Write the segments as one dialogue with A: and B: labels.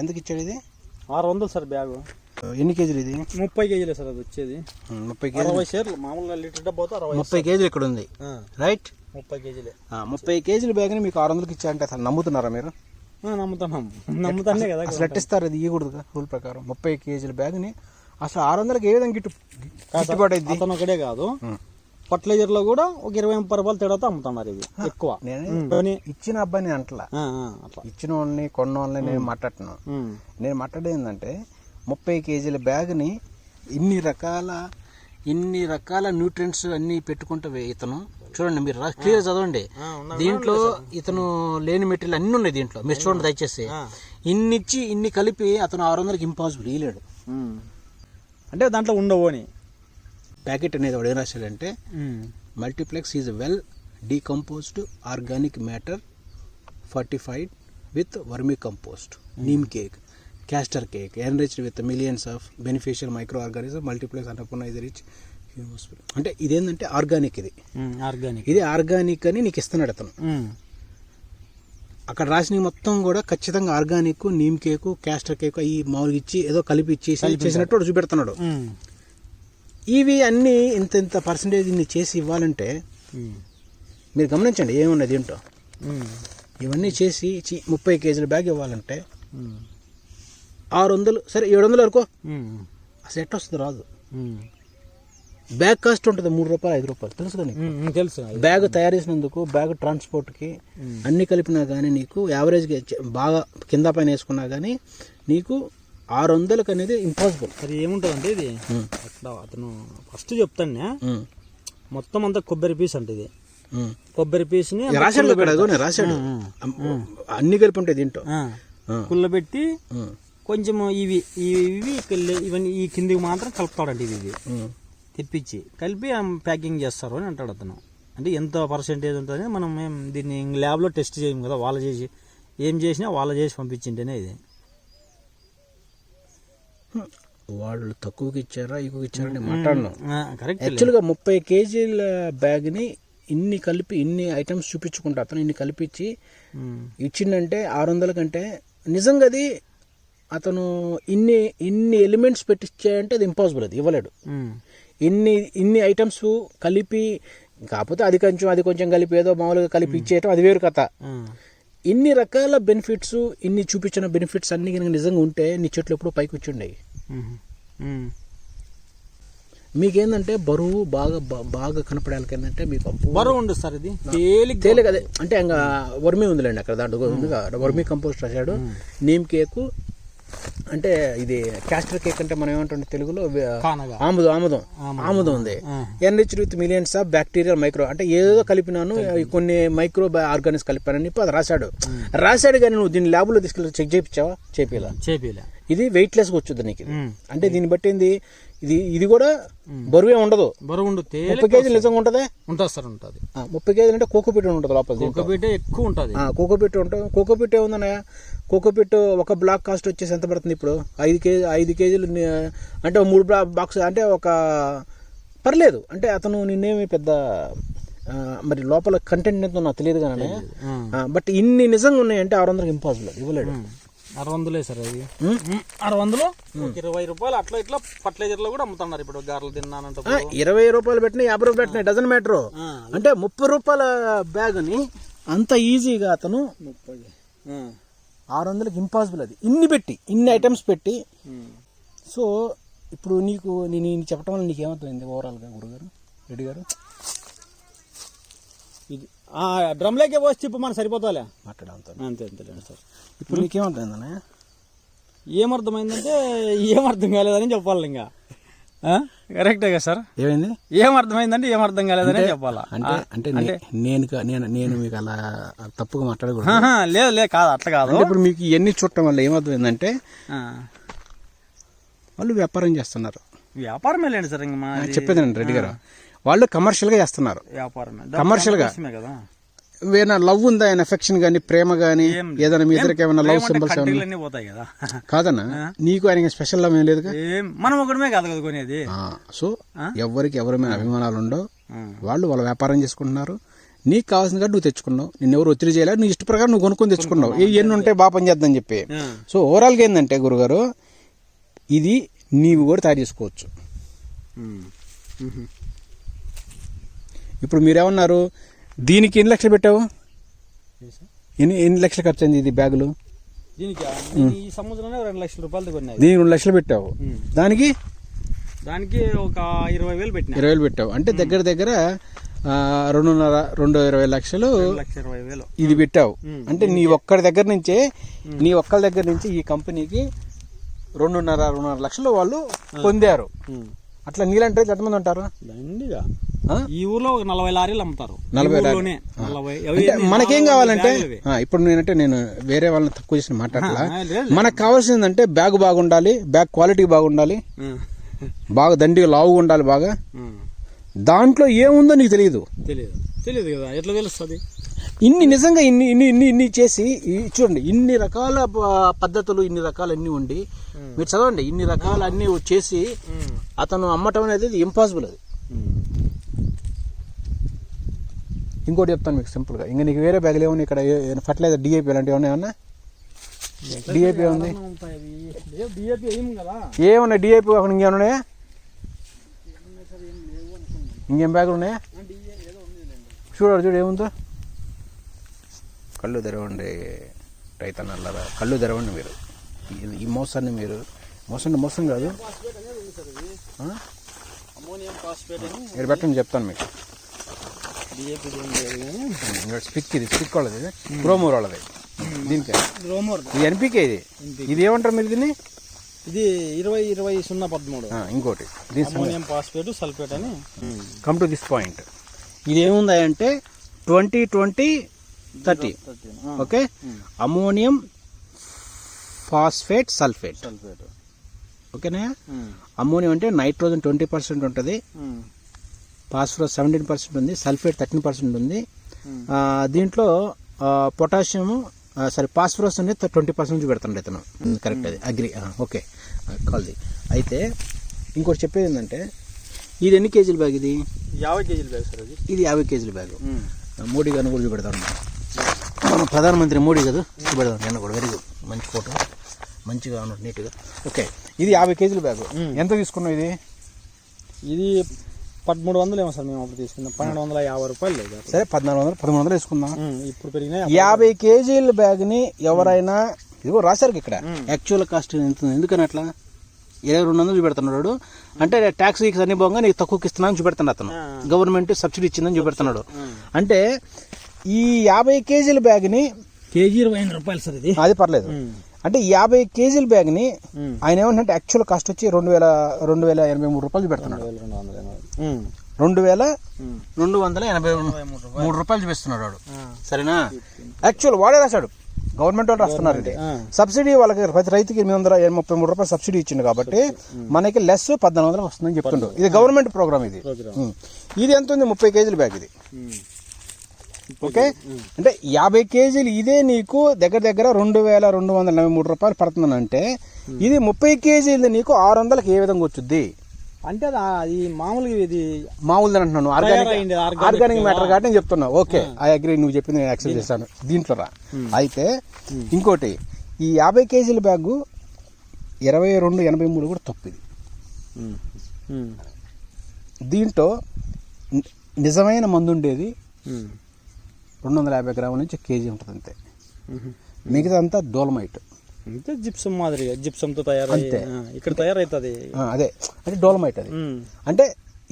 A: ఎందుకు ఇచ్చాడు ఇది?
B: 600 సార్ బ్యాగు.
A: ఎన్ని కేజీలు ఇది?
B: 30 కేజీలే సార్ అది వచ్చేది.
A: 30 కేజీలు,
B: 60 షేర్లు మామూలుగా లీటర్ డబ్బా
A: 30 కేజీలు ఇక్కడ ఉంది, రైట్?
B: 30 కేజీలే.
A: 30 కేజీల బ్యాగ్ని మీకు 600కి ఇచ్చారంటే అసలు నమ్ముతున్నారా మీరు?
B: నమ్ముతానే కదా.
A: అసలు ఎట్టిస్తారు? అది ఇవ్వకూడదు రూల్ ప్రకారం. 30 కేజీల బ్యాగ్ని అసలు 600కి ఏ విధంగా గిట్టుబాటు అయింది?
B: అతను ఒకటే కాదు, ఫర్టిలైజర్ లో కూడా ఒక 20-30 రూపాయలు తేడాతో అమ్ముతున్నారు ఇది ఎక్కువ.
A: నేను ఇచ్చిన అబ్బాయి నేను అంటలా, ఇచ్చిన వాళ్ళని కొన్న వాళ్ళని నేను మాట్లాడుతున్నాను. నేను మాట్లాడేది ఏంటంటే 30 కేజీల బ్యాగ్ని ఇన్ని రకాల న్యూట్రియంట్స్ అన్ని పెట్టుకుంటే ఇతను చూడండి, మీరు క్లియర్ చదవండి. దీంట్లో ఇతను లేని మెటీరియల్ అన్ని ఉన్నాయి దీంట్లో, మీరు చూడండి దయచేసి. ఇన్నిచ్చి ఇన్ని కలిపి అతను 600కి ఇంపాసిబుల్ ఇవ్వలేడు.
B: అంటే దాంట్లో ఉండవు అని
A: ప్యాకెట్ అనేది వాడు ఏం రాశాడంటే, Multiplex is well decomposed organic matter fortified with vermicompost, neem cake, castor cake, enriched with millions of beneficial microorganism, Multiplex Annapurna ఇది రిచ్. అంటే ఇదేంటంటే ఆర్గానిక్, ఇది ఆర్గానిక్ అని నీకు ఇస్తున్నాడు అతను. అక్కడ రాసిన మొత్తం కూడా ఖచ్చితంగా organic, neem cake, castor cake ఈ మామూలుగా ఇచ్చి ఏదో కలిపి ఇచ్చేసి చేసినట్టు చూపెడుతున్నాడు. ఇవి అన్నీ ఇంత పర్సంటేజ్ ఇన్ని చేసి ఇవ్వాలంటే మీరు గమనించండి ఏమున్నది ఏంటో. ఇవన్నీ చేసి 30 కేజీల బ్యాగ్ ఇవ్వాలంటే 600, సరే 700 వరకు అసలు ఎట్లా వస్తుంది? రాదు. బ్యాగ్ కాస్ట్ ఉంటుంది 3 రూపాయలు 5 రూపాయలు, తెలుసు కానీ
B: తెలుసు.
A: బ్యాగ్ తయారు చేసినందుకు బ్యాగ్ ట్రాన్స్పోర్ట్కి అన్ని కలిపినా కానీ నీకు యావరేజ్గా బాగా కింద పైన వేసుకున్నా కానీ నీకు 600కి అనేది ఇంపాసిబుల్.
B: అది ఏముంటుంది అంటే ఇది అక్కడ అతను ఫస్ట్ చెప్తాను, మొత్తం అంతా కొబ్బరి పీస్ అంటే ఇది కొబ్బరి పీస్ని
A: రాశాడు అన్ని కలిపి ఉంటాయి దీంట్లో.
B: కుళ్ళబెట్టి కొంచెం ఇవి ఇవన్నీ ఈ కిందికి మాత్రం కలుపుతాడంటే ఇది తెప్పించి కలిపి ప్యాకింగ్ చేస్తారు అని అంటాడు అతను. అంటే ఎంత పర్సెంటేజ్ ఉంటుంది మనం దీన్ని ల్యాబ్లో టెస్ట్ చేయము కదా, వాళ్ళు చేసి ఏం చేసినా వాళ్ళు చేసి పంపించింటేనే ఇది.
A: వాళ్ళు తక్కువకి ఇచ్చారా ఎక్కువకి ఇచ్చారని మాట్లాడినాం. యాక్చువల్గా 30 కేజీల బ్యాగ్ని ఇన్ని కలిపి ఇన్ని ఐటమ్స్ చూపించుకుంటా అతను ఇన్ని కలిపించి ఇచ్చిందంటే 600 కంటే నిజంగా అది అతను ఇన్ని ఎలిమెంట్స్ పెట్టించాయంటే అది ఇంపాసిబుల్, అది ఇవ్వలేడు. ఇన్ని ఐటమ్స్ కలిపి, కాకపోతే అది కొంచెం కలిపి ఏదో మామూలుగా కలిపి ఇచ్చేయటం అది వేరు కథ. ఇన్ని రకాల బెనిఫిట్స్, ఇన్ని చూపించిన బెనిఫిట్స్ అన్ని కనుక నిజంగా ఉంటే నీ చెట్లు ఎప్పుడు పైకి వచ్చి ఉండేవి. మీకేందంటే బరువు బాగా కనపడాలి ఏంటంటే మీకు
B: బరువు ఉండదు సార్, ఇది
A: తేలిక. అదే అంటే ఇంకా వర్మీ ఉందిలేండి అక్కడ, దాంట్లో వర్మీ కంపోస్ట్ రాశాడు. నీమ్ కేకు అంటే ఇది క్యాస్టర్ కేక్ అంటే మనం ఏమంటుండే తెలుగులో ఆముదం ఉంది. Enriched with millions of bacterial micro, అంటే ఏదో కలిపినాను కొన్ని మైక్రో ఆర్గానిక్స్ కలిపానని చెప్పి అది రాశాడు కానీ నువ్వు దీన్ని ల్యాబ్లో తీసుకెళ్ళి చెక్ చేయించావా? చేపిలా. ఇది వెయిట్ లెస్గా వచ్చుద్ది నీకు. అంటే దీన్ని బట్టి ఇది కూడా బరువే ఉండదు. 30 కేజీలు నిజంగా ఉంటుంది
B: సార్, ఉంటుంది.
A: 30 కేజీలు అంటే కోకోపీట్ ఉంటుంది లోపల,
B: కోకోపీట్ ఎక్కువ ఉంటుంది.
A: కోకోపీట్ ఉంటుంది. కోకోపీట్ ఏముందన్నా, కోకోపీట్ ఒక బ్లాక్ కాస్ట్ వచ్చేసి ఎంత పడుతుంది ఇప్పుడు? 5 కేజీలు అంటే 3 బాక్స్ అంటే ఒక పర్లేదు. అంటే అతను నిన్నేమి పెద్ద మరి లోపల కంటెంట్ ఎంతో నాకు తెలియదు కానీ, బట్ ఇన్ని నిజంగా ఉన్నాయంటే 600కి ఇంపాసిబుల్, ఇవ్వలేడు.
B: 600 సార్, అది 600 20 రూపాయలు అట్లా ఇట్లా ఫర్టిలైజర్ లో కూడా అమ్ముతున్నారు ఇప్పుడు. గారెలు తిన్నానంటే
A: 20 రూపాయలు పెట్టినా 50 రూపాయలు పెట్టినా డజన్ మ్యాటర్. అంటే 30 రూపాయల బ్యాగ్ని అంత ఈజీగా అతను 600కి ఇంపాసిబుల్. అది ఇన్ని ఐటమ్స్ పెట్టి. సో ఇప్పుడు నేను చెప్పడం వల్ల నీకు ఏమవుతుంది ఓవరాల్గా గురుగారు, రెడ్డి గారు?
B: ఇది డ్రమ్లోకే పోసి చెప్పు మన సరిపోతాలే
A: మాట్లాడాలి
B: అంతేలేండి సార్.
A: ఇప్పుడు నీకేమవుతుందన్న?
B: ఏమర్థమైందంటే ఏం అర్థం కాలేదని చెప్పాలి. ఇంకా కరెక్టే కదా సార్?
A: ఏమైంది?
B: ఏం అర్థమైందంటే ఏం అర్థం కాలేదని చెప్పాలా?
A: అంటే నేను మీకు అలా తప్పుగా మాట్లాడకూడదు.
B: లేదు కాదు, అట్లా కాదు.
A: ఇప్పుడు మీకు ఇవన్నీ చూడటం వల్ల ఏమర్థమైందంటే వాళ్ళు వ్యాపారం చేస్తున్నారు.
B: వ్యాపారమే లేండి సార్, ఇంకా
A: చెప్పేదండి రెడ్డి గారు, వాళ్ళు కమర్షియల్గా చేస్తున్నారు. కమర్షియల్గా ఏమైనా లవ్ ఉందా, ఆయన ఎఫెక్షన్ కానీ ప్రేమ కానీ ఏదైనా మీ ఇద్దరికి ఏమైనా లవ్ సింబల్స్
B: పోతాయి కదా?
A: కాదన్నా, నీకు ఆయన స్పెషల్ లవ్ ఏం లేదు.
B: మనం ఒకటమే కాదు కదా కొనేది.
A: సో ఎవరికి ఎవరి మీద అభిమానాలు ఉండవు. వాళ్ళు వాళ్ళ వ్యాపారం చేసుకుంటున్నారు. నీకు కావాల్సిన కాదు నువ్వు తెచ్చుకున్నావు, నిన్ను ఎవరు ఒత్తిడి చేయలేదు, నీ ఇష్ట ప్రకారం నువ్వు కొనుక్కొని తెచ్చుకున్నావు, ఎన్ని ఉంటే బాగా పని చేద్దని చెప్పి. సో ఓవరాల్గా ఏంటంటే గురుగారు, ఇది నీవు కూడా తయారు చేసుకోవచ్చు. ఇప్పుడు మీరేమన్నారు, దీనికి ఎన్ని లక్షలు పెట్టావు, ఎన్ని లక్షలు ఖర్చు అయింది ఇది బ్యాగులు?
B: దీనికి ఈ సంవత్సరంలో 2 లక్షల రూపాయలు కొన్నాయి.
A: దీనికి 2 లక్షలు పెట్టావు, దానికి
B: ఒక 20,000 పెట్టినా.
A: 20,000 పెట్టావు అంటే దగ్గర దగ్గర 2.5 లక్షలు ఇది పెట్టావు. అంటే నీ ఒక్కడి దగ్గర నుంచే ఈ కంపెనీకి 2.5 లక్షలు వాళ్ళు పొందారు. అట్లా నీళ్ళంటే ఎంతమంది ఉంటారు?
B: ఈ ఊర్లో 40 లారీలు అమ్ముతారు.
A: 40 లారీలు. మనకేం కావాలంటే ఇప్పుడు నేను వేరే వాళ్ళని తక్కువ చేసిన మాట్లాడలా. మనకు కావాల్సింది అంటే బ్యాగ్ బాగుండాలి, బ్యాగ్ క్వాలిటీ బాగుండాలి, బాగా దండిగా లావుగా ఉండాలి బాగా. దాంట్లో ఏముందో నీకు తెలియదు
B: కదా, ఎట్లా తెలుస్తుంది?
A: నిజంగా ఇన్ని చేసి చూడండి, ఇన్ని రకాల పద్ధతులు, ఇన్ని రకాలు అన్ని ఉండి మీరు చదవండి, ఇన్ని రకాలు అన్ని చేసి అతను అమ్మటం అనేది ఇంపాసిబుల్. అది ఇంకోటి చెప్తాను మీకు సింపుల్గా. ఇంకా నీకు వేరే బ్యాగులు ఏమన్నా ఇక్కడ ఫర్టిలైజర్ డిఏపి అలాంటివి ఏమన్నా? డిఏపి ఉంది, ఏమన్నా డిఏపి కాకుండా ఇంకేమన్నాయా? ఇంకేం బ్యాగులు ఉన్నాయా? చూడు ఏముందో. కళ్ళు తెరవండి రైతన్నలారా, కళ్ళు తెరవండి. మీరు ఈ మోసాన్ని మోసం కాదు, ఇక్కడ పెట్టండి చెప్తాను మీకు. స్పిక్ వాళ్ళది, గ్రోమోర్ వాళ్ళది. దీనికి ఇది ఎన్పికే, ఇది ఏమంటారు మీరు దీన్ని?
B: ఇది 20-20-0-13.
A: ఇంకోటి
B: అమోనియం ఫాస్ఫేట్ సల్ఫేట్ అని.
A: Come to this point. ఇది ఏముంది అంటే 20-20-30. Okay, ammonium phosphate sulphate. ఓకేనా? అమోనియం అంటే నైట్రోజన్ 20% ఉంటుంది, ఫాస్ఫరస్ 17% ఉంది, సల్ఫేట్ 13% ఉంది. దీంట్లో పొటాషియం ఫాస్ఫరస్ అనేది 20% పెడతాడు ఇతను. కరెక్ట్, అది అగ్రి. ఓకే, కాల్ది. అయితే ఇంకోటి చెప్పేది ఏంటంటే, ఇది ఎన్ని కేజీల బ్యాగ్? ఇది
B: 50 కేజీల బ్యాగ్ సార్. ఇది
A: 50 కేజీల బ్యాగ్. మోడీ గారిని కూడా చూపెడతాను, మన ప్రధానమంత్రి మోడీ కదా, చూపెడతాను. నేను కూడా వెరీ గుడ్, మంచి ఫోటో, మంచిగా ఉన్నట్టు నీట్గా. ఓకే, ఇది 50 కేజీల బ్యాగ్. ఎంత తీసుకున్నావు ఇది?
B: ఇది 1300 ఏమో సార్, మేము అప్పుడు తీసుకున్నాం. 1250 రూపాయలు లేదు.
A: సరే, 1300 వేసుకుందాం.
B: ఇప్పుడు పెరిగినాయి.
A: 50 కేజీల బ్యాగ్ ని ఎవరైనా, ఇదిగో రాశారు ఇక్కడ యాక్చువల్ కాస్ట్ ఎంత, ఎందుకని అట్లా 2200 చూపెడుతున్నాడు. అంటే ట్యాక్స్ అన్ని పోగా నీకు తక్కువకి ఇస్తున్నాను చూపెడుతున్నాడు అతను. గవర్నమెంట్ సబ్సిడీ ఇచ్చిందని చూపెడుతున్నాడు. అంటే ఈ 50 కేజీల బ్యాగ్ ని
B: కేజీ 25 రూపాయలు సార్. ఇది
A: అది పర్లేదు. అంటే 50 కేజీల బ్యాగ్ ని ఆయన ఏమంటే యాక్చువల్ కాస్ట్ వచ్చి 2,283 రూపాయలు చూపెడుతున్నాడు. 2,283 రూపాయలు చూపిస్తున్నాడు వాడు. సరేనా? యాక్చువల్ వాడే రాశాడు, గవర్నమెంట్ వాళ్ళు రాస్తున్నారు. సబ్సిడీ వాళ్ళకి ప్రతి రైతుకి 833 రూపాయలు సబ్సిడీ ఇచ్చింది కాబట్టి మనకి లెస్ 1400 వస్తుందని చెప్తుండ్రు. ఇది గవర్నమెంట్ ప్రోగ్రామ్. ఇది ఎంత ఉంది? 30 కేజీల బ్యాగ్ ఇది. ఓకే, అంటే 50 కేజీలు ఇదే నీకు దగ్గర దగ్గర 2,283 రూపాయలు పడుతుందనంటే, ఇది 30 కేజీలు నీకు 600కి ఏ విధంగా వచ్చుద్ది?
B: అంటే అది మామూలుగా, ఇది
A: మామూలుది అంటున్నాను, ఆర్గానిక్ మ్యాటర్ కాబట్టి నేను చెప్తున్నా. ఓకే, ఐ అగ్రీ, నువ్వు చెప్పింది నేను యాక్సెప్ట్ చేస్తాను. దీంట్లో రా. అయితే ఇంకోటి, ఈ 50 కేజీల బ్యాగు 2283 కూడా తప్పు. ఇది దీంట్లో నిజమైన మందు ఉండేది 250 గ్రాముల నుంచి కేజీ ఉంటుంది అంతే. మిగతా అంతా డోలమైట్,
B: జిప్సం మాదిరిగా, జిప్సంతో తయారైతే ఇక్కడ తయారైతుంది.
A: అదే అంటే డోలమైట్. అది అంటే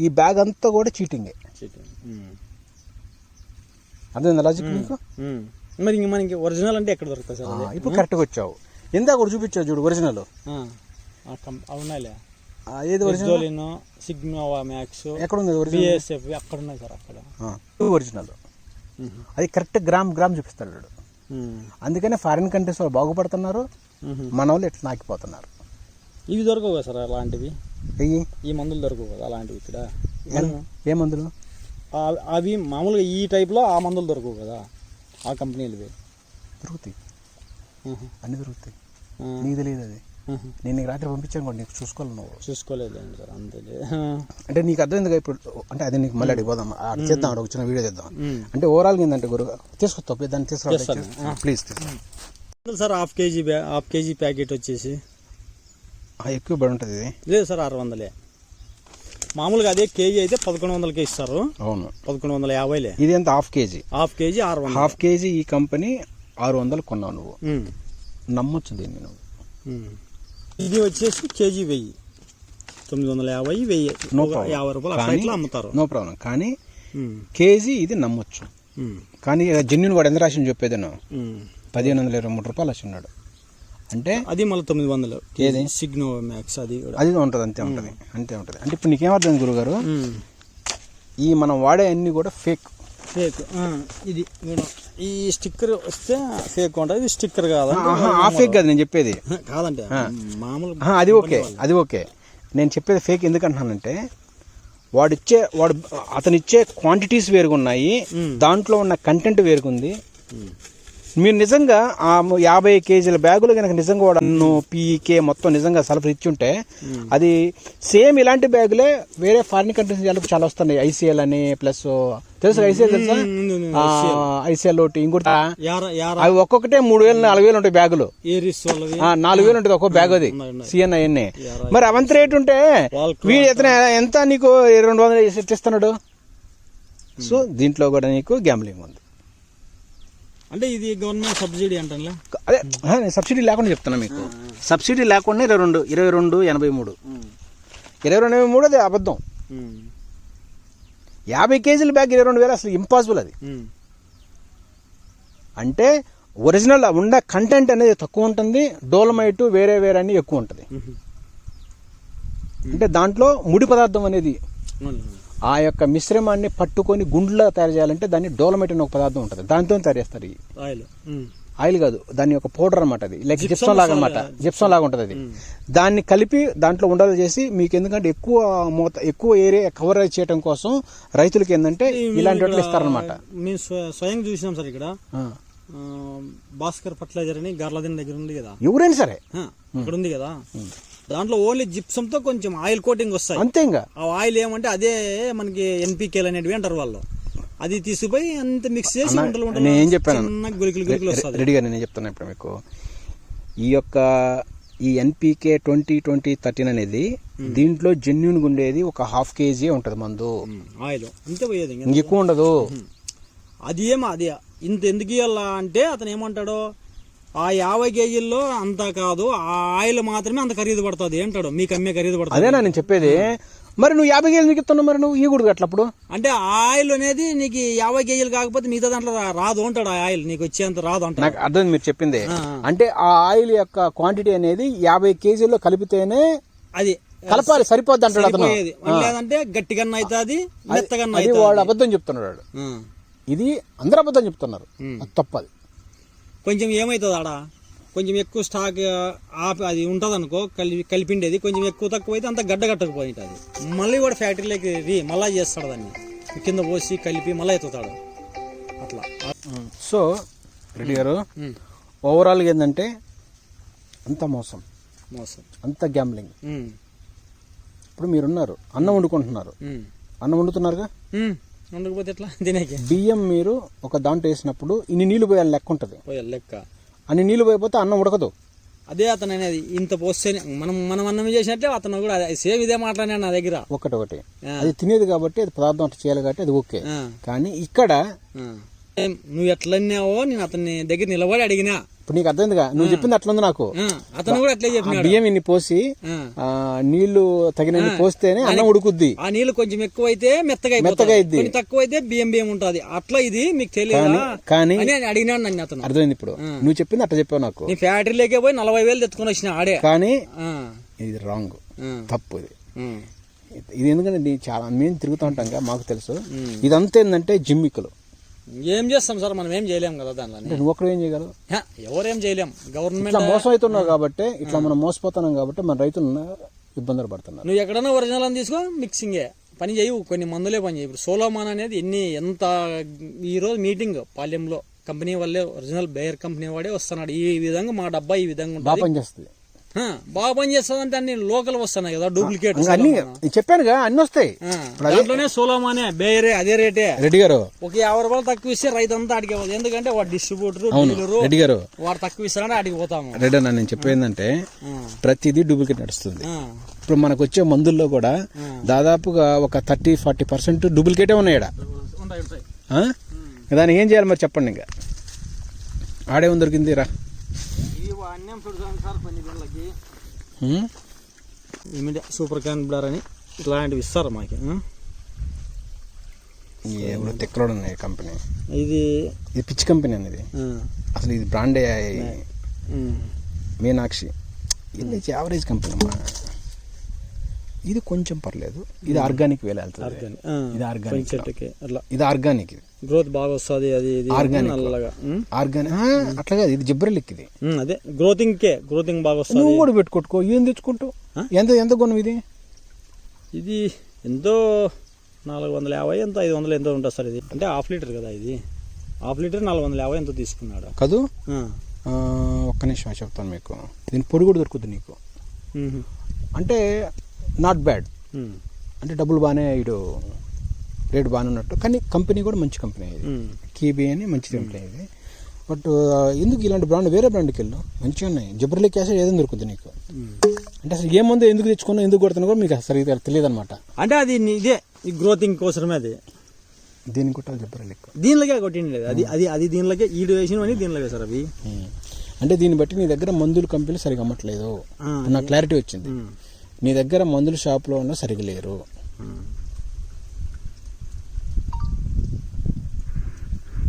A: ఈ బ్యాగ్ అంతా కూడా చీటింగే. అదే లాజిక్ మీకు.
B: మరి ఇంక మనకి ఒరిజినల్ అంటే ఎక్కడ దొరుకుతుంది సార్?
A: ఇప్పుడు కరెక్ట్గా వచ్చావు. ఇందాక కూడా చూపించావు చూడు ఒరిజినల్.
B: అవునాలే,
A: ఏది ఒరిజినల్?
B: సిగ్నోవా మ్యాక్స్
A: ఎక్కడ ఉంది?
B: బిఎస్ఎఫ్ అక్కడ ఉన్నాయి సార్. అక్కడ
A: ఒరిజినల్. అది కరెక్ట్ గ్రామ్ చూపిస్తాడు వాడు. అందుకనే ఫారిన్ కంట్రీస్ వాళ్ళు బాగుపడుతున్నారు, మన వాళ్ళు ఎట్లా నాకిపోతున్నారు.
B: ఇవి దొరకవు కదా సార్ అలాంటివి? ఈ మందులు దొరకవు కదా అలాంటివి ఇక్కడ?
A: ఏ మందులు?
B: అవి మామూలుగా ఈ టైప్లో ఆ మందులు దొరకవు కదా ఆ కంపెనీలు?
A: దొరుకుతాయి, అన్ని దొరుకుతాయి. నీకు తెలియదు అది. నేను నీకు రాత్రి పంపించాను కూడా నీకు చూసుకోవాలి, నువ్వు
B: చూసుకోలేదండి సార్, అంతే.
A: అంటే నీకు అర్థమైంది ఇప్పుడు, అంటే అది నీకు మళ్ళీ అడిగిపోదాం, చేద్దాం, ఒక చిన్న వీడియో చేద్దాం. అంటే ఓవరాల్గా ఏంటంటే గురుగా తీసుకొస్తా దాన్ని తీసుకురా please.
B: Sir half KG packet వచ్చేసి
A: ఎక్కువ పడి ఉంటుంది ఇది.
B: లేదు సార్ 600. మామూలుగా అదే కేజీ అయితే 1100కే ఇస్తారు.
A: అవును,
B: 1150.
A: ఇది ఎంత half KG?
B: Half KG 600.
A: Half KG ఈ కంపెనీ 600 కొన్నావు నువ్వు, నమ్మొచ్చు దీన్ని నువ్వు.
B: ఇది వచ్చేసి కేజీ 1000, 950, 1000, 50 రూపాయలు అట్లా అమ్ముతారు.
A: No problem. కానీ కేజీ ఇది నమ్మొచ్చు. కానీ జెన్యున్ వాడు ఎంత రాసి చెప్పేది 1523 రూపాయలు వచ్చి ఉన్నాడు. అంటే
B: అది మళ్ళీ 900.
A: ఏది
B: సిగ్నో మ్యాక్స్ అది
A: ఉంటుంది, అంతే ఉంటుంది. అంటే ఇప్పుడు నీకేమర్థం గురుగారు, ఈ మనం వాడే అన్ని కూడా ఫేక్.
B: ఇది ఈ స్టిక్కర్ వస్తే ఫేక్ ఉంటుంది, ఇది స్టిక్కర్ కాదు.
A: ఆ ఫేక్ కాదు నేను చెప్పేది,
B: కాదంటే మామూలు.
A: అది ఓకే. నేను చెప్పేది ఫేక్ ఎందుకంటున్నానంటే అతనిచ్చే క్వాంటిటీస్ వేరుగా ఉన్నాయి, దాంట్లో ఉన్న కంటెంట్ వేరుగుంది. మీరు నిజంగా ఆ 50 కేజీల బ్యాగులు కనుక నిజంగా వాడు పీకే మొత్తం నిజంగా సల్ఫర్ ఇచ్చుంటే అది సేమ్ ఇలాంటి బ్యాగులే వేరే ఫారిన్ కంట్రీస్ చాలా వస్తున్నాయి. ఐసీఎల్ అని ప్లస్ తెలుసు, ఐసీఎల్ తెలుసా? ఐసీఎల్ ఒకటి, ఇంకోటి అవి ఒక్కొక్కటే 3000 4000 ఉంటాయి బ్యాగులు. 4000 ఉంటుంది ఒక్కో బ్యాగ్, అది సిఎన్ఐ. మరి అవంత రేట్ ఉంటే వీడు ఎంత నీకు 200 ఇస్తున్నాడు. సో దీంట్లో కూడా నీకు గ్యాంబ్లింగ్ ఉంది.
B: అంటే ఇది గవర్నమెంట్ సబ్సిడీ అంటాను.
A: అదే నేను సబ్సిడీ లేకుండా చెప్తున్నా మీకు. సబ్సిడీ లేకుండా 2283 అది అబద్ధం. 50 కేజీల బ్యాగ్ 22,000 అసలు ఇంపాసిబుల్ అది. అంటే ఒరిజినల్ ఉండే కంటెంట్ అనేది తక్కువ ఉంటుంది, డోలమైట్ వేరే అన్ని ఎక్కువ ఉంటుంది. అంటే దాంట్లో ముడి పదార్థం అనేది ఆ యొక్క మిశ్రమాన్ని పట్టుకొని గుండ్లా తయారు చేయాలంటే దాన్ని డోలమైట్ అనే ఒక పదార్థం ఉంటుంది, దాంతో తయారు చేస్తారు. ఈ ఆయిల్ కాదు, దాని యొక్క పౌడర్ అనమాట. అది లైక్ జిప్సం లాగా అనమాట, జిప్సం లాగా ఉంటుంది అది. దాన్ని కలిపి దాంట్లో ఉండలు చేసి మీకు, ఎందుకంటే ఎక్కువ ఏరియా కవర్ చేయడం కోసం రైతులకి ఏంటంటే ఇలాంటి వాటిని ఇస్తారనమాట.
B: మేము స్వయం చూసినాం సార్ ఇక్కడ. భాస్కర్ ఫర్టిలైజర్ అని గార్లదిన్ దగ్గర ఉంది కదా,
A: ఎవరైనా సరే
B: ఇక్కడ ఉంది కదా, దాంట్లో ఓన్లీ జిప్సం తో కొంచెం ఆయిల్ కోటింగ్ వస్తాయి అంతే. ఇంకా ఆ ఆయిల్ ఏమంటే అదే మనకి ఎన్పికేలు అనేటివి అంటారు వాళ్ళు. అది తీసుకుపోయి అంత మిక్స్ చేసి
A: నేను చెప్పాను రెడీగా. నేను చెప్తాను ఇప్పుడు మీకు, ఈ ఎన్పికే 20-20-13 అనేది దీంట్లో జెన్యున్ ఉండేది ఒక హాఫ్ కేజీ ఉంటుంది మందు,
B: ఆయిల్ అంతే పోయేది,
A: ఎక్కువ ఉండదు.
B: అది ఇంత ఎందుకు ఇవ్వాలా అంటే అతను ఏమంటాడు, ఆ 50 కేజీల్లో అంతా కాదు, ఆ ఆయిల్ మాత్రమే అంత ఖరీదు పడుతుంది అంటాడు, మీకు అమ్మే ఖరీదు పడుతుంది.
A: అదేనా నేను చెప్పేది. మరి నువ్వు 50 కేజీలు నీకు ఇస్తున్నావు, మరి నువ్వు ఈ కూడా అట్లప్పుడు
B: అంటే ఆయిల్ అనేది నీకు 50 కేజీలు కాకపోతే మిగతా దాంట్లో రాదు అంటాడు. ఆ ఆయిల్ నీకు వచ్చేంత రాదు అంటాడు.
A: నాకు అర్థం మీరు చెప్పింది. అంటే ఆ ఆయిల్ యొక్క క్వాంటిటీ అనేది 50 కేజీల్లో కలిపితేనే అది కలపాలి, సరిపోద్ది అంటాడు అతను.
B: లేదంటే గట్టిగా అవుతుంది, మెత్తగా
A: అది వాడు అబద్ధం చెప్తున్నాడు. ఇది అందరూ అబద్ధం చెప్తున్నారు, అది తప్పది.
B: కొంచెం ఏమవుతుంది ఆడ, కొంచెం ఎక్కువ స్టాక్ అది ఉంటుంది అనుకో, కలిపిండేది కొంచెం ఎక్కువ తక్కువ అయితే అంత గడ్డగట్టకపోయి ఉంటుంది. మళ్ళీ కూడా ఫ్యాక్టరీలోకి మళ్ళీ చేస్తాడు, దాన్ని కింద పోసి కలిపి మళ్ళీ ఎత్తుతాడు అట్లా.
A: సో రెడ్డి గారు, ఓవరాల్గా ఏంటంటే అంత మోసం, అంత గ్యాంబ్లింగ్. ఇప్పుడు మీరున్నారు, అన్నం వండుకుంటున్నారు, అన్నం వండుతున్నారుగా,
B: వండకపోతే ఎట్లా తినేకి?
A: బియ్యం మీరు ఒక దాంట్లో వేసినప్పుడు ఇన్ని నీళ్లు పోయాలి లెక్క ఉంటుంది,
B: లెక్క.
A: అన్ని నీళ్లు పోయిపోతే అన్నం ఉడకదు.
B: అదే అతను అనేది ఇంత పోస్తే మనం అన్నం చేసినట్టే అతను కూడా సేమ్ ఇదే మాట్లాడినా నా దగ్గర.
A: ఒకటి అది తినేది కాబట్టి, అది పదార్థం అట్లా చేయాలి కాబట్టి అది ఓకే. కానీ ఇక్కడ
B: నువ్వు ఎట్లన్నావో నేను అతని దగ్గర నిలబడి అడిగినా.
A: ఇప్పుడు నీకు అర్థమైందిగా, నువ్వు చెప్పింది అట్లుంది. నాకు
B: అతను కూడా అట్లే చెప్పినాడు.
A: బియ్యం ఇన్ని పోసి నీళ్లు తగినన్ని పోస్తేనే అన్నం ఉడుకుద్ది.
B: ఆ నీళ్లు కొంచెం ఎక్కువైతే మెత్తగా అయింది, తక్కువ అయితే బియ్యం ఉంటుంది. అట్లా ఇది మీకు తెలియదు
A: కానీ
B: అడిగినాడు నన్ను అతను.
A: అర్థమైంది ఇప్పుడు నువ్వు చెప్పింది అట్లా చెప్పావు నాకు.
B: నీ ఫ్యాక్టరీలోకే పోయి 40,000 తెచ్చుకొని వచ్చిన ఆడే.
A: కానీ ఇది రాంగ్, తప్పు. ఇది ఎందుకంటే చాలా మేము తిరుగుతూ ఉంటాం, మాకు తెలుసు. ఇదంతా ఏంటంటే జిమ్మికులు.
B: ఏం చేస్తాం సార్, మనం ఏం చేయలేం కదా దానిలో.
A: నువ్వు ఒక్కడు ఏం చేయగలవు,
B: ఎవరేం చేయలేం. గవర్నమెంట్
A: ఇట్లా మోసం అవుతున్నావు కాబట్టి, ఇట్లా మనం మోసపోతున్నాం కాబట్టి మన రైతులు ఇబ్బందులు పడుతున్నారు.
B: నువ్వు ఎక్కడైనా ఒరిజినల్ అని తీసుకో, మిక్సింగే పని చేయవు, కొన్ని మందులే పని చేయవు. ఇప్పుడు సోలోమాన్ అనేది ఎంత ఈ రోజు మీటింగ్ పాలెంలో కంపెనీ వాళ్ళే ఒరిజినల్ బేయర్ కంపెనీ వాడే వస్తున్నాడు. ఈ విధంగా మా డబ్బా ఈ విధంగా
A: బాగా పనిచేస్తుంది.
B: బాగా పని చేస్తుందంటే అన్ని లోకల్ వస్తున్నాయి కదా డూప్లికేట్
A: అన్ని చెప్పానుగా అన్ని వస్తాయి.
B: దాంట్లోనే సోలోమానే బేరే అదే రేటే.
A: రెడ్డి గారు
B: ఒక 50 రూపాయలు తక్కువ ఇస్తే రైతు అంతా అడిగే పోతుంది. ఎందుకంటే వాడు డిస్ట్రిబ్యూటర్
A: రెడ్డి గారు
B: వాడు తక్కువ ఇస్తారని అడిగి పోతాము.
A: రెడ్డి అన్న నేను చెప్పేందంటే ప్రతిదీ డూప్లికేట్ నడుస్తుంది. ఇప్పుడు మనకు వచ్చే మందుల్లో కూడా దాదాపుగా ఒక 30-40% డూప్లికేటే ఉన్నాయి. దానికి ఏం చేయాలి మరి చెప్పండి. ఇంకా ఆడేమో దొరికింది రా.
B: సూపర్ క్యాన్ బ్లర్ అని ఇట్లాంటివి ఇస్తారు మాకు.
A: తెక్కలోడు ఉన్నాయి కంపెనీ.
B: ఇది
A: పిచ్చి కంపెనీ అనేది అసలు. ఇది బ్రాండే మీనాక్షి. ఇది యావరేజ్ కంపెనీ అమ్మా. ఇది కొంచెం పర్లేదు. ఇది ఆర్గానిక్ వేలు వెళ్తుంది. ఇది ఆర్గానిక్
B: చెట్టుకి అట్లా.
A: ఇది ఆర్గానిక్. ఇది
B: గ్రోత్ బాగా వస్తుంది. అది
A: ఆర్గానిక్ అట్లా కాదు. ఇది జిబ్రలిక్. ఇది
B: అదే గ్రోతింగ్ బాగా వస్తుంది.
A: నువ్వు కూడా పెట్టుకోట్టుకో. ఏం తెచ్చుకుంటావు? ఎంత కొను ఇది?
B: ఇది ఎంతో 450 ఎంతో 500 ఎంతో ఉంటుంది సార్. ఇది అంటే ½ లీటర్ కదా. ఇది ½ లీటర్ 450 ఎంతో తీసుకున్నాడు
A: కదూ. ఒక్క నిమిషం చెప్తాను మీకు. దీని పొడి కూడా దొరుకుతుంది నీకు. అంటే నాట్ బ్యాడ్. అంటే డబ్బులు బాగానే ఇటు రేటు బాగానే ఉన్నట్టు. కానీ కంపెనీ కూడా మంచి కంపెనీ. ఇది కీబీ అని మంచి కంపెనీ ఇది. బట్ ఎందుకు ఇలాంటి బ్రాండ్ వేరే బ్రాండ్కి వెళ్ళు, మంచిగా ఉన్నాయి. జిబ్రలిక్ యాసిడ్ ఏదైనా దొరుకుతుంది నీకు. అంటే అసలు ఏ మందు ఎందుకు తెచ్చుకున్నా ఎందుకు కొడుతున్నా కూడా మీకు సరిగ్గా తెలియదు అనమాట.
B: అంటే అది ఇదే ఈ గ్రోతింగ్ కోసమే. అది
A: దీనికి కొట్టాలి జిబ్రలిక్.
B: దీనిలోకే కొట్టింది లేదు. అది దీనిలోకే ఈడు వేసినవని దీనిలోకే సార్ అవి.
A: అంటే దీన్ని బట్టి నీ దగ్గర మందుల కంపెనీలు సరిగా అమ్మట్లేదు. నాకు క్లారిటీ వచ్చింది. నీ దగ్గర మందుల షాప్లో ఉన్న సరిగా లేరు.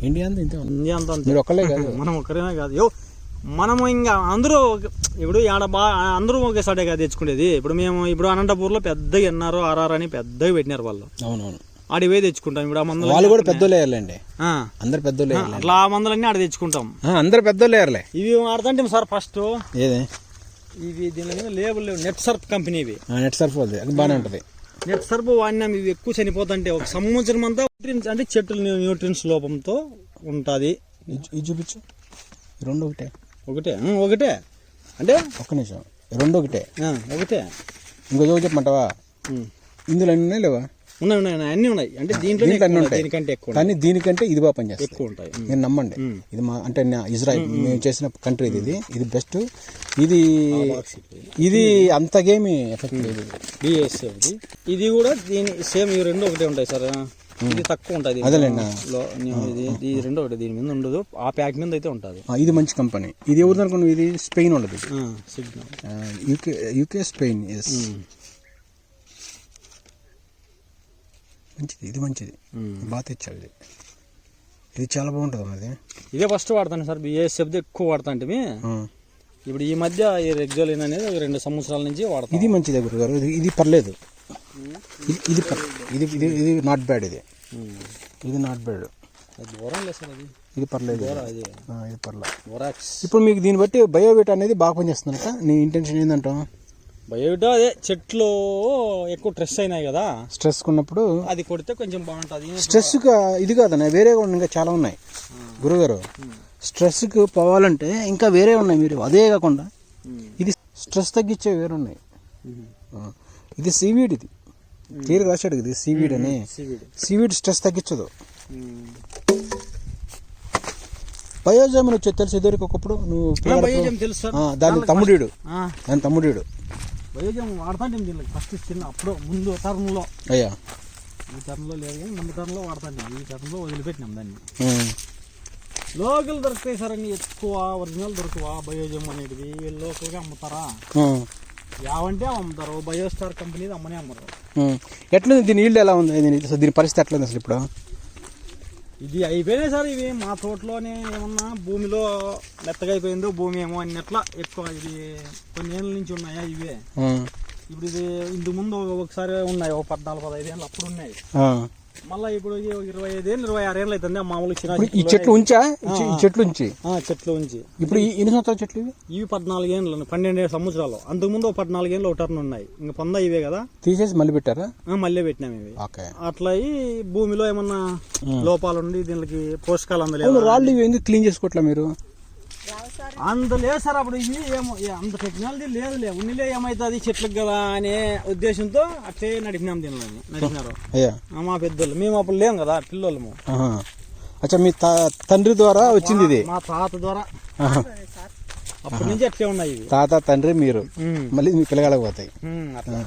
A: ఇండియా అంతా మీరు ఒక్కలే కాదు.
B: మనం ఒక్కరేనా కాదు. మనము ఇంకా అందరూ ఇప్పుడు అందరూ ఒకేసారి కదా తెచ్చుకునేది. ఇప్పుడు అనంతపూర్లో పెద్దగా ఎన్ఆర్ ఆర్ఆర్ అని పెద్దగా పెట్టినారు వాళ్ళు.
A: అవునవును.
B: ఆడి పోయి తెచ్చుకుంటాం. ఇప్పుడు ఆ మందులు
A: వాళ్ళు కూడా పెద్దోళ్ళు వేయాలండి. అందరు పెద్దోళ్ళు
B: అట్లా ఆ మందులన్నీ ఆడ తెచ్చుకుంటాం.
A: అందరు పెద్దోళ్ళు వేయాలి.
B: ఇవి ఆడతాంటే సార్ ఫస్ట్
A: ఏదే
B: ఇవి దీని మీద లేబుల్ నెట్ సర్ఫ్ కంపెనీ. ఇవి
A: నెట్ సర్ఫ్ అది బాగానే ఉంటుంది.
B: నెట్ సర్ఫ్ వాడినాం. ఇవి ఎక్కువ చనిపోతుంటే ఒక సంవత్సరం అంతా అంటే చెట్లు న్యూట్రియన్స్ లోపంతో ఉంటుంది.
A: ఇది చూపించు. రెండు
B: ఒకటే అంటే
A: ఒక్క నిమిషం. రెండు ఒకటే. ఇంకో చెప్పమంటావా? ఇందులో అన్నీ ఉన్నాయి లేవా?
B: ఉన్నాయి అన్ని ఉన్నాయి. అంటే దీంట్లో దీనికంటే ఎక్కువ,
A: కానీ దీనికంటే ఇది బాగా పనిచేస్తుంది.
B: ఎక్కువ ఉంటాయి.
A: నేను నమ్మండి. ఇది మా అంటే ఇజ్రాయిల్ మేము చేసిన కంట్రీ ఇది బెస్ట్. ఇది అంతగేమి ఎఫెక్ట్ లేదు.
B: బిఎస్ఎఫ్ ఇది కూడా దీని సేమ్. ఇవి రెండు ఒకటే ఉంటాయి సార్. ఇది తక్కువ ఉంటుంది.
A: అదేలేండి.
B: ఇది రెండు ఒకటి. దీని మీద ఉండదు. ఆ ప్యాక్ మీద అయితే ఉంటుంది.
A: ఇది మంచి కంపెనీ. ఇది ఎవరు అనుకున్నా? ఇది స్పెయిన్ ఉండదు. UK Spain. మంచిది. ఇది మంచిది. బాగా తెచ్చాడు. ఇది చాలా బాగుంటుంది అన్నది.
B: ఇదే ఫస్ట్ వాడతాను సార్. బిఎస్ఎఫ్ ఎక్కువ వాడతా అంటే ఇప్పుడు ఈ మధ్య ఈ రెగ్జోలిన్ అనేది 2 సంవత్సరాల నుంచి వాడతాం.
A: ఇది మంచిదే గురుగారు. ఇది పర్లేదు. ఇది నాట్ బ్యాడ్. ఇది నాట్ బ్యాడ్. ఇది పర్లేదు. ఇది పర్లేదు. ఇప్పుడు మీకు దీన్ని బట్టి బయోవిటా అనేది బాగా పనిచేస్తుందట. నీ ఇంటెన్షన్ ఏంటంటావు?
B: బయోవిటా అదే చెట్లు ఎక్కువ స్ట్రెస్ అయినాయి కదా.
A: స్ట్రెస్ ఉన్నప్పుడు
B: అది కొడితే కొంచెం బాగుంటుంది.
A: స్ట్రెస్ ఇది కాదన్న, వేరే కూడా ఇంకా చాలా ఉన్నాయి గురుగారు. స్ట్రెస్కి పోవాలంటే ఇంకా వేరే ఉన్నాయి. మీరు అదే కాకుండా ఇది స్ట్రెస్ తగ్గించే వేరే ఉన్నాయి. ఇది సీవీడ్. ఇది క్లియర్ రాశాడు కదా సీవీడ్ అని. Seaweed stress తగ్గించదు. బయోజామ్ అని వచ్చేది తెలుసు. ఇద్దరికి ఒకప్పుడు నువ్వు దాని తమ్ముడు
B: బయోజామ్ వాడతాంటే దీనికి ఫస్ట్ చిన్న అప్పుడు ముందు టర్మ్లో.
A: అయ్యా
B: ఈ టర్మ్లో లేదు కానీ ముందు టర్మ్లో వాడతాండి. ఈ టర్మ్లో వదిలిపెట్టినాం దాన్ని. లోకల్ దొరుకుతాయి సార్ అన్ని ఎక్కువ. ఒరిజినల్ దొరకవా బయోజామ్ అనేది? లోకల్గా అమ్ముతారా? యావంటే అమ్ముతారు. బయోస్టార్ కంపెనీ అమ్మనే అమ్మరు.
A: ఎట్లుంది దీని ఈల్డ్ ఎలా ఉంది? దీని పరిస్థితి ఎట్లుంది అసలు ఇప్పుడు?
B: ఇది అయిపోయినాయి సార్. ఇవి మా తోటలోనే ఏమన్నా భూమిలో మెత్తగా అయిపోయిందో భూమి ఏమో అన్నట్లా ఎక్కువ. ఇది కొన్ని ఏళ్ళ నుంచి ఉన్నాయా ఇవే. ఇప్పుడు ఇది ఇంతకు ముందు ఒకసారి ఉన్నాయి. 14-15 ఏళ్ళు అప్పుడు ఉన్నాయి. మళ్ళీ ఇప్పుడు 25 ఏళ్ళు 26 ఏళ్ళు అవుతుంది. మామూలు
A: ఈ చెట్లు ఉంచా? చెట్లు ఉంచి ఇప్పుడు ఎన్ని సంవత్సరాల చెట్లు
B: ఇవి? 14 ఏళ్ళు 12 సంవత్సరాలు. అంతకుముందు 14 ఏళ్ళు ఒకటర్న్ ఉన్నాయి. ఇంకా పొంద ఇవే కదా.
A: తీసేసి మళ్ళీ పెట్టారా?
B: మళ్ళీ పెట్టినాం ఇవి. అట్లా భూమిలో ఏమన్నా లోపాలు ఉండి దీనికి పోషకాలు అందలేదు.
A: రాళ్ళు ఇవి ఎందుకు క్లీన్ చేసుకోవట్లే మీరు?
B: అంత లేదు సార్ అప్పుడు ఇవి ఏమో అంత టెక్నాలజీ లేదులే ఉన్నిలే ఏమవుతుంది చెట్లకు కదా అనే ఉద్దేశంతో అట్లే నడిపినాం దీనిలో నడిపినారు మా పెద్దోళ్ళు. మేము అప్పుడు లేం కదా పిల్లలము.
A: అచ్చా మీ తండ్రి ద్వారా వచ్చింది ఇది?
B: మా తాత ద్వారా అప్పటి నుంచి అట్లే ఉన్నాయి.
A: తాత తండ్రి మీరు మళ్ళీ మీ పిల్లగాలకు పోతాయి.
B: అట్లా